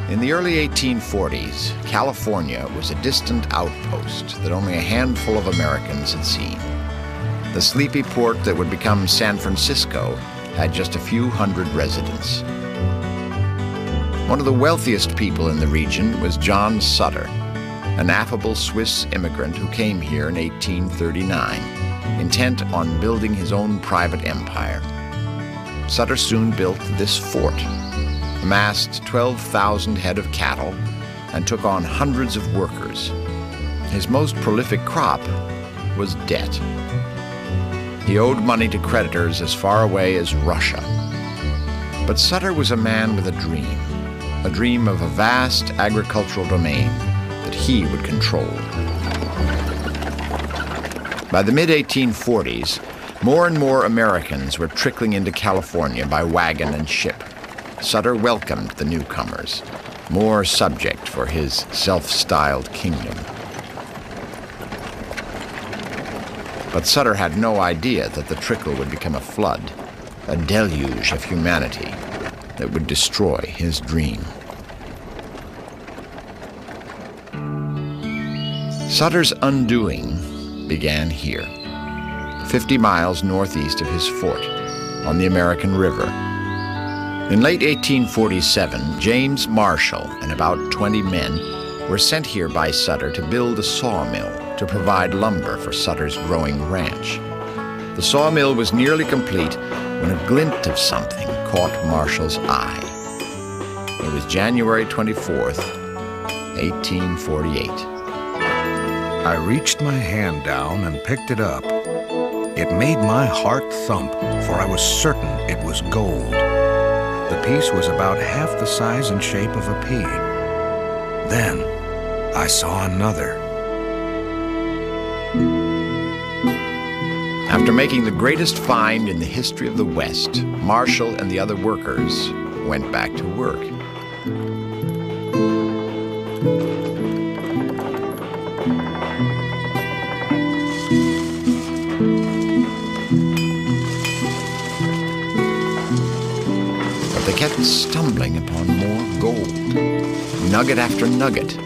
In the early 1840s, California was a distant outpost that only a handful of Americans had seen. The sleepy port that would become San Francisco had just a few hundred residents. One of the wealthiest people in the region was John Sutter, an affable Swiss immigrant who came here in 1839, intent on building his own private empire. Sutter soon built this fort, amassed 12,000 head of cattle, and took on hundreds of workers. His most prolific crop was debt. He owed money to creditors as far away as Russia. But Sutter was a man with a dream of a vast agricultural domain that he would control. By the mid-1840s, more and more Americans were trickling into California by wagon and ship. Sutter welcomed the newcomers, more subject for his self-styled kingdom. But Sutter had no idea that the trickle would become a flood, a deluge of humanity that would destroy his dream. Sutter's undoing began here, 50 miles northeast of his fort, on the American River. In late 1847, James Marshall and about 20 men were sent here by Sutter to build a sawmill to provide lumber for Sutter's growing ranch. The sawmill was nearly complete when a glint of something caught Marshall's eye. It was January 24th, 1848. I reached my hand down and picked it up. It made my heart thump, for I was certain it was gold. The piece was about half the size and shape of a pea. Then I saw another. After making the greatest find in the history of the West, Marshall and the other workers went back to work. They kept stumbling upon more gold, nugget after nugget.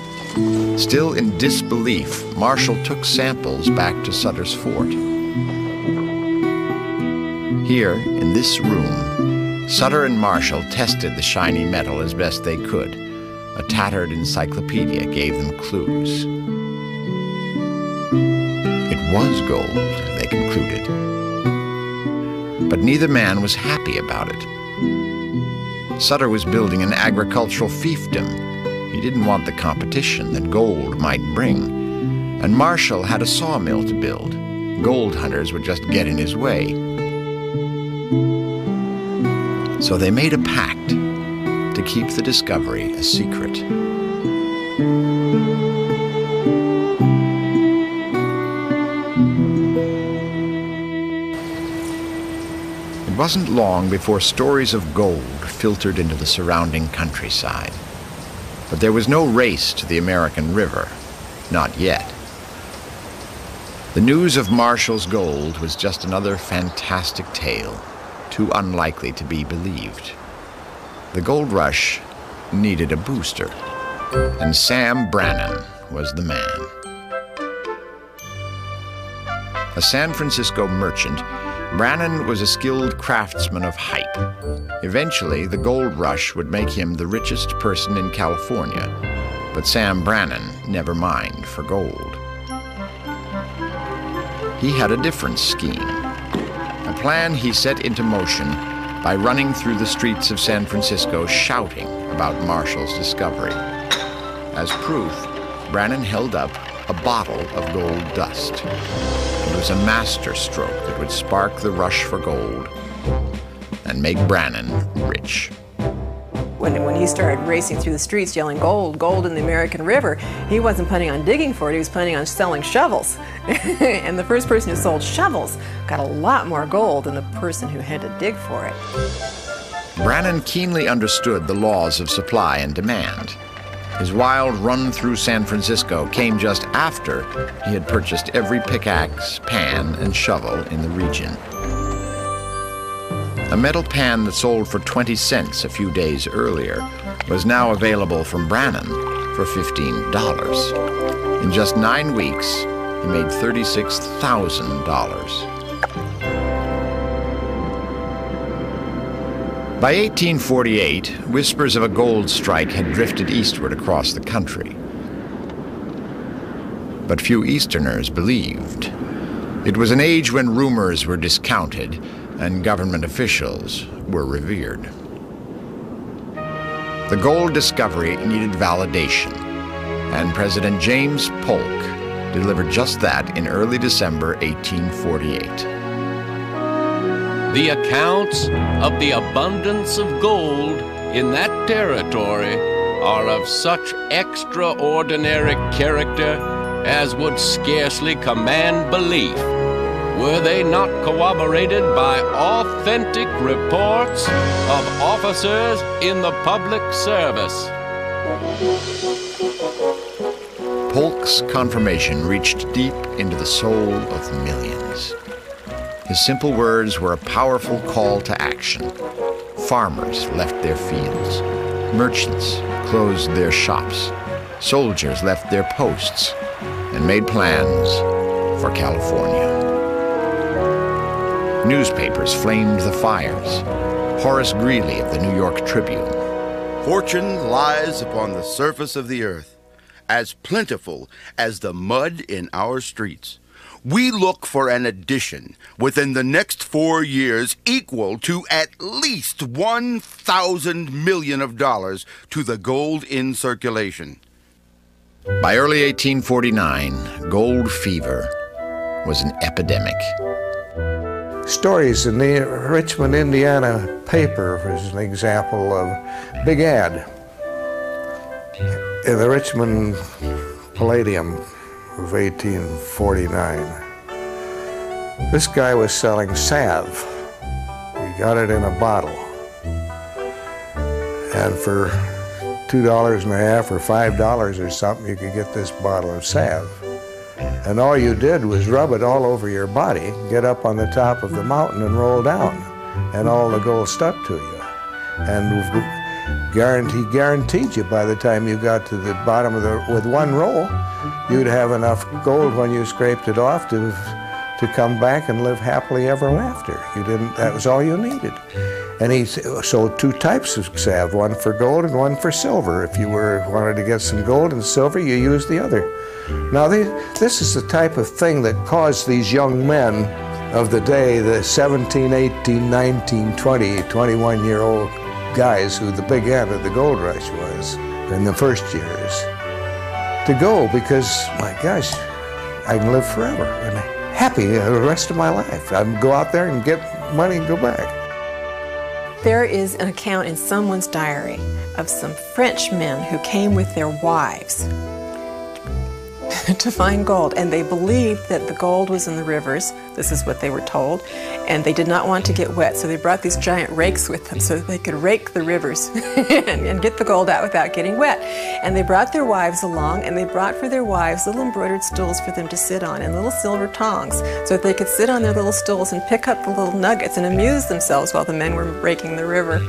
Still in disbelief, Marshall took samples back to Sutter's fort. Here, in this room, Sutter and Marshall tested the shiny metal as best they could. A tattered encyclopedia gave them clues. It was gold, they concluded. But neither man was happy about it. Sutter was building an agricultural fiefdom. He didn't want the competition that gold might bring. And Marshall had a sawmill to build. Gold hunters would just get in his way. So they made a pact to keep the discovery a secret. It wasn't long before stories of gold filtered into the surrounding countryside. But there was no race to the American River, not yet. The news of Marshall's gold was just another fantastic tale, too unlikely to be believed. The gold rush needed a booster, and Sam Brannan was the man. A San Francisco merchant, Brannan was a skilled craftsman of hype. Eventually, the gold rush would make him the richest person in California, but Sam Brannan never mined for gold. He had a different scheme, a plan he set into motion by running through the streets of San Francisco shouting about Marshall's discovery. As proof, Brannan held up a bottle of gold dust. It was a master stroke that would spark the rush for gold and make Brannan rich. When he started racing through the streets yelling gold, gold in the American River, he wasn't planning on digging for it, he was planning on selling shovels. And the first person who sold shovels got a lot more gold than the person who had to dig for it. Brannan keenly understood the laws of supply and demand. His wild run through San Francisco came just after he had purchased every pickaxe, pan, and shovel in the region. A metal pan that sold for 20 cents a few days earlier was now available from Brannan for $15. In just 9 weeks, he made $36,000. By 1848, whispers of a gold strike had drifted eastward across the country. But few Easterners believed. It was an age when rumors were discounted and government officials were revered. The gold discovery needed validation, and President James Polk delivered just that in early December 1848. The accounts of the abundance of gold in that territory are of such extraordinary character as would scarcely command belief, were they not corroborated by authentic reports of officers in the public service. Polk's confirmation reached deep into the soul of millions. His simple words were a powerful call to action. Farmers left their fields. Merchants closed their shops. Soldiers left their posts and made plans for California. Newspapers flamed the fires. Horace Greeley of the New York Tribune. Fortune lies upon the surface of the earth, as plentiful as the mud in our streets. We look for an addition within the next 4 years equal to at least $1,000 million to the gold in circulation. By early 1849, gold fever was an epidemic. Stories in the Richmond, Indiana paper is an example of big ad in the Richmond Palladium of 1849. This guy was selling salve. He got it in a bottle. And for $2.50 or $5 or something, you could get this bottle of salve. And all you did was rub it all over your body, get up on the top of the mountain and roll down, and all the gold stuck to you. And guaranteed you by the time you got to the bottom of with one roll, you'd have enough gold when you scraped it off to come back and live happily ever after. That was all you needed. And he sold 2 types of salve, one for gold and one for silver. If you wanted to get some gold and silver, you used the other. Now, this is the type of thing that caused these young men of the day, the 17, 18, 19, 20, 21-year-old guys who the big end of the gold rush was in the first years, to go because, my gosh, I can live forever and happy the rest of my life. I can go out there and get money and go back. There is an account in someone's diary of some French men who came with their wives to find gold, and they believed that the gold was in the rivers. This is what they were told, and they did not want to get wet, so they brought these giant rakes with them so that they could rake the rivers and get the gold out without getting wet. And they brought their wives along, and they brought for their wives little embroidered stools for them to sit on and little silver tongs so that they could sit on their little stools and pick up the little nuggets and amuse themselves while the men were raking the river.